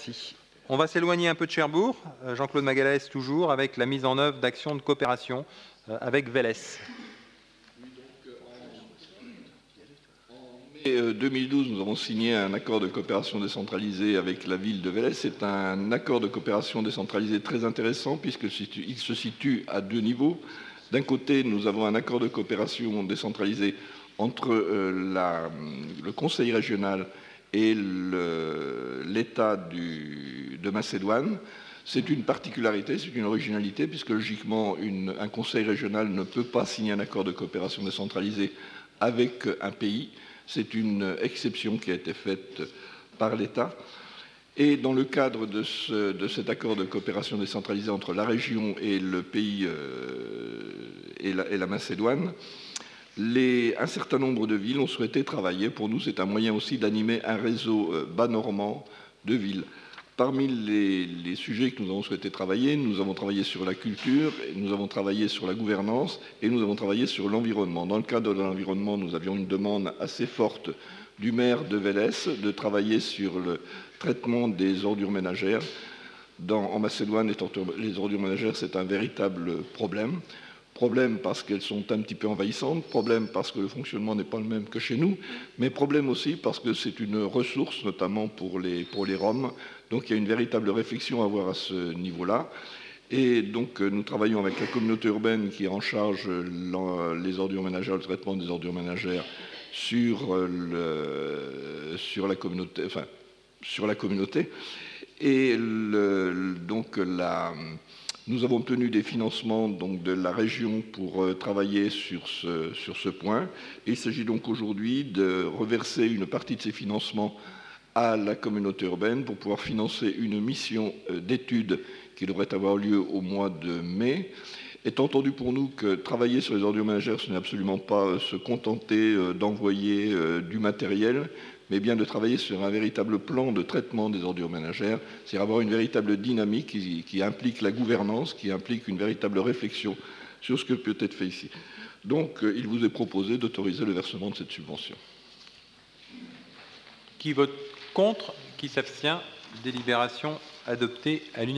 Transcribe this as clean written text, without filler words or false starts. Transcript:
Merci. On va s'éloigner un peu de Cherbourg. Jean-Claude Magalhaes, toujours, avec la mise en œuvre d'actions de coopération avec Vélez. En 2012, nous avons signé un accord de coopération décentralisée avec la ville de Vélez. C'est un accord de coopération décentralisée très intéressant puisqu'il se situe à deux niveaux. D'un côté, nous avons un accord de coopération décentralisé entre le conseil régional et l'État de Macédoine. C'est une particularité, c'est une originalité, puisque logiquement, un conseil régional ne peut pas signer un accord de coopération décentralisée avec un pays. C'est une exception qui a été faite par l'État. Et dans le cadre de cet accord de coopération décentralisée entre la région et le pays et la Macédoine, un certain nombre de villes ont souhaité travailler. Pour nous, c'est un moyen aussi d'animer un réseau bas normand de villes. Parmi les sujets que nous avons souhaité travailler, nous avons travaillé sur la culture, nous avons travaillé sur la gouvernance et nous avons travaillé sur l'environnement. Dans le cadre de l'environnement, nous avions une demande assez forte du maire de Vélez de travailler sur le traitement des ordures ménagères. En Macédoine, les ordures ménagères, c'est un véritable problème. Problème parce qu'elles sont un petit peu envahissantes, problème parce que le fonctionnement n'est pas le même que chez nous, mais problème aussi parce que c'est une ressource, notamment pour les Roms. Donc il y a une véritable réflexion à avoir à ce niveau-là. Et donc nous travaillons avec la communauté urbaine qui est en charge les ordures ménagères, le traitement des ordures ménagères sur la communauté. Et nous avons obtenu des financements de la région pour travailler sur ce point. Il s'agit donc aujourd'hui de reverser une partie de ces financements à la communauté urbaine pour pouvoir financer une mission d'études qui devrait avoir lieu au mois de mai. Étant entendu pour nous que travailler sur les ordures ménagères, ce n'est absolument pas se contenter d'envoyer du matériel, mais bien de travailler sur un véritable plan de traitement des ordures ménagères, c'est avoir une véritable dynamique qui implique la gouvernance, qui implique une véritable réflexion sur ce que peut être fait ici. Donc, il vous est proposé d'autoriser le versement de cette subvention. Qui vote contre? Qui s'abstient? Délibération adoptée à l'unanimité.